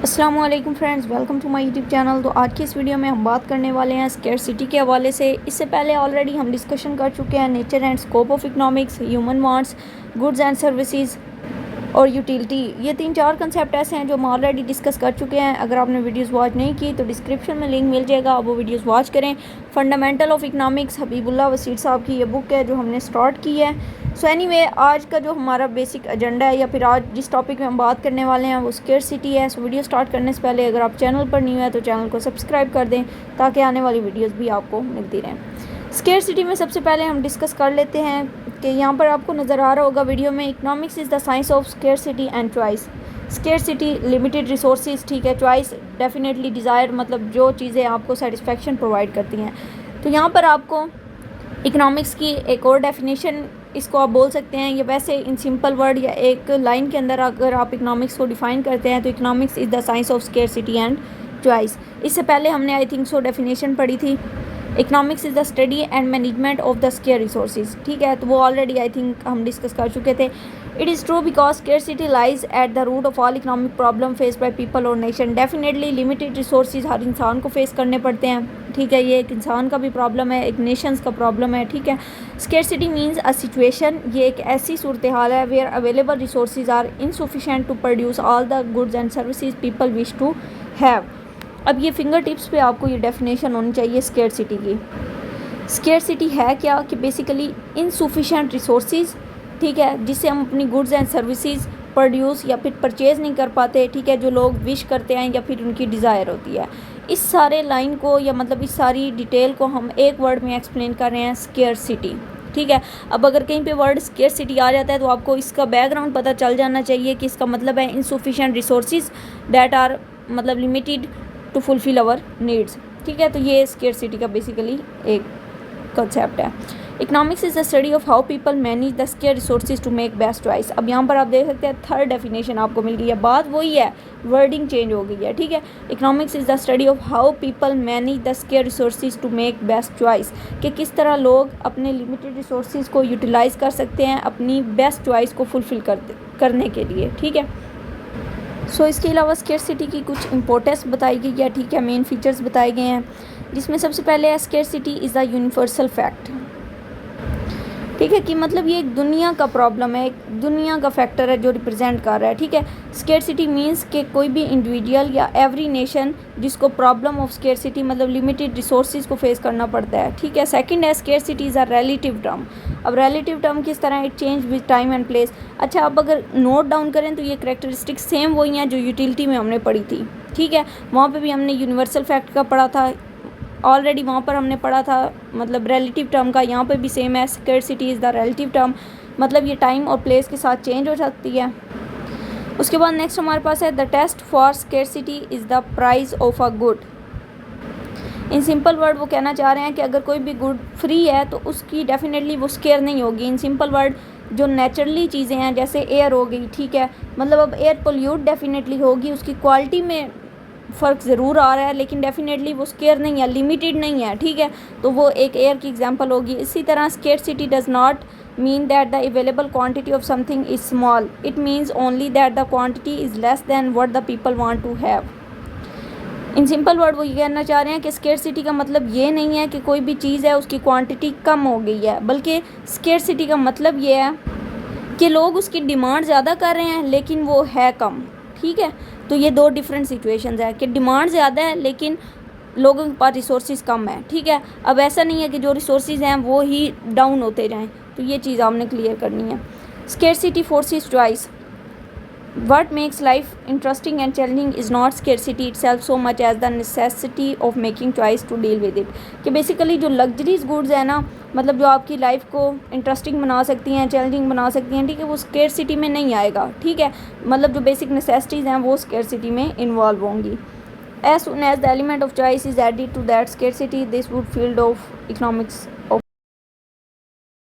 अस्सलाम वालेकुम friends, welcome to my YouTube channel. तो आज की इस वीडियो में हम बात करने वाले हैं स्कैरसिटी के हवाले से। इससे पहले ऑलरेडी हम डिस्कशन कर चुके हैं nature and scope of economics, human wants, goods and services और यूटिलिटी। ये 3-4 कंसेप्ट ऐसे हैं जो हम ऑलरेडी डिस्कस कर चुके हैं। अगर आपने वीडियोस वॉच नहीं की तो डिस्क्रिप्शन में लिंक मिल जाएगा, आप वो वीडियोस वॉच करें। Fundamental of economics Habibullah Wasir साहब की ये बुक है जो हमने स्टार्ट की है। सो एनीवे, आज का जो हमारा बेसिक एजेंडा है या फिर आज जिस टॉपिक में हम बात करने वाले हैं वो स्कैरसिटी है। सो वीडियो स्टार्ट करने से पहले अगर आप चैनल पर न्यू है तो चैनल को सब्सक्राइब कर दें ताकि आने वाली वीडियोस भी आपको मिलती रहें। स्कैरसिटी में सबसे पहले हम डिस्कस कर लेते हैं कि यहाँ पर आपको नज़र आ रहा होगा वीडियो में, economics is the science of scarcity and choice. Scarcity limited resources, ठीक है। चॉइस डेफिनेटली डिज़ायर, मतलब जो चीज़ें आपको सेटिस्फेक्शन प्रोवाइड करती हैं। तो यहाँ पर आपको इकोनॉमिक्स की एक और डेफिनेशन इसको आप बोल सकते हैं, ये वैसे इन सिंपल वर्ड या एक लाइन के अंदर अगर आप इकोनॉमिक्स को डिफ़ाइन करते हैं तो economics is the science of scarcity and choice. इससे पहले हमने आई थिंक सो डेफिनेशन पढ़ी थी, economics is the study and management of the scarce resources, ठीक है। तो वो ऑलरेडी आई थिंक हम डिस्कस कर चुके थे। It is true because scarcity lies at the root of all economic problem face by people और नेशन। डेफिनेटली लिमिटेड रिसोर्सेज हर इंसान को फेस करने पड़ते हैं, ठीक है। ये एक इंसान का भी प्रॉब्लम है, एक नेशंस का प्रॉब्लम है, ठीक है। स्कैरसिटी मीन्स अ सिचुएशन, ये एक ऐसी सूरत हाल है where available resources are insufficient to produce all the goods and services people wish to have. अब ये फिंगर टिप्स पे आपको ये डेफिनेशन होनी चाहिए स्कैरसिटी की। स्कैरसिटी है क्या कि बेसिकली इनसफिशेंट रिसोर्सेज, ठीक है, जिससे हम अपनी गुड्स एंड सर्विसेज प्रोड्यूस या फिर परचेज़ नहीं कर पाते, ठीक है, जो लोग विश करते हैं या फिर उनकी डिज़ायर होती है। इस सारे लाइन को या मतलब इस सारी डिटेल को हम एक वर्ड में एक्सप्लेन कर रहे हैं, स्कैरसिटी, ठीक है। अब अगर कहीं पे वर्ड स्कैरसिटी आ जाता है तो आपको इसका बैकग्राउंड पता चल जाना चाहिए कि इसका मतलब है इनसफिशेंट रिसोर्सेज दैट आर मतलब limited to fulfil our needs, ठीक है। तो ये स्कैरसिटी का बेसिकली एक कंसेप्ट है। Economics is the study of how people manage the scarce resources to make best choice. अब यहाँ पर आप देख सकते हैं थर्ड डेफिनेशन आपको मिल गई है, बात वही है, वर्डिंग चेंज हो गई है, ठीक है। Economics is the study of how people manage the scarce resources to make best choice, कि किस तरह लोग अपने लिमिटेड रिसोर्सेज को यूटिलाइज़ कर सकते हैं अपनी बेस्ट चॉइस को फुलफ़िल करने के लिए, ठीक है। सो इसके अलावा स्कैरसिटी की कुछ इंपॉर्टेंस बताई गई है, ठीक है, मेन फीचर्स बताए गए हैं, जिसमें सबसे पहले है scarcity is the universal fact, ठीक है, कि मतलब ये एक दुनिया का प्रॉब्लम है, एक दुनिया का फैक्टर है जो रिप्रेजेंट कर रहा है, ठीक है। स्कैरसिटी मींस कि कोई भी इंडिविजुअल या एवरी नेशन जिसको प्रॉब्लम ऑफ स्कैरसिटी मतलब लिमिटेड रिसोर्सेज को फेस करना पड़ता है, ठीक है। सेकंड है scarcity is a relative term. अब रिलेटिव टर्म किस तरह, it change with time and place. अच्छा, अब अगर नोट डाउन करें तो ये करेक्टरिस्टिक्स सेम वही हैं जो यूटिलिटी में हमने पढ़ी थी, ठीक है। वहाँ पर भी हमने यूनिवर्सल फैक्ट का पढ़ा था ऑलरेडी, वहाँ पर हमने पढ़ा था मतलब रिलेटिव टर्म का, यहाँ पे भी सेम है। Scarcity is the relative term, मतलब ये टाइम और प्लेस के साथ चेंज हो सकती है। उसके बाद नेक्स्ट हमारे पास है the test for scarcity is the price of a good. In simple word वो कहना चाह रहे हैं कि अगर कोई भी गुड फ्री है तो उसकी डेफिनेटली वो स्केयर नहीं होगी। इन सिंपल वर्ड जो नेचुरली चीज़ें हैं जैसे एयर हो गई, ठीक है, मतलब अब एयर पोल्यूट डेफिनेटली होगी, उसकी क्वालिटी में फ़र्क ज़रूर आ रहा है लेकिन डेफिनेटली वो स्केयर नहीं है, लिमिटेड नहीं है, ठीक है। तो वो एक एयर की एग्जांपल होगी। इसी तरह scarcity does not mean that the available quantity of something is small, it means only that the quantity is less than what the people want to have. In simple word वो ये कहना चाह रहे हैं कि स्कैरसिटी का मतलब ये नहीं है कि कोई भी चीज़ है उसकी क्वांटिटी कम हो गई है, बल्कि स्कैरसिटी का मतलब ये है कि लोग उसकी डिमांड ज़्यादा कर रहे हैं लेकिन वो है कम, ठीक है। तो ये दो डिफरेंट सिचुएशंस है कि डिमांड ज़्यादा है लेकिन लोगों के पास रिसोर्सेज कम है, ठीक है। अब ऐसा नहीं है कि जो रिसोर्सेज हैं वो ही डाउन होते जाएं, तो ये चीज़ आपने क्लियर करनी है। Scarcity forces choice. What makes life interesting and challenging is not scarcity itself so much as the necessity of making choice to deal with it। कि बेसिकली जो लग्जरीज गुड्स है ना, मतलब जो आपकी लाइफ को इंटरेस्टिंग बना सकती हैं, चैलेंजिंग बना सकती हैं, ठीक है, वो स्कैरसिटी में नहीं आएगा, ठीक है। मतलब जो बेसिक नेसेसिटीज़ हैं वो स्कैरसिटी में इन्वॉल्व होंगी। As soon as the element of choice is added to that scarcity, this would field of economics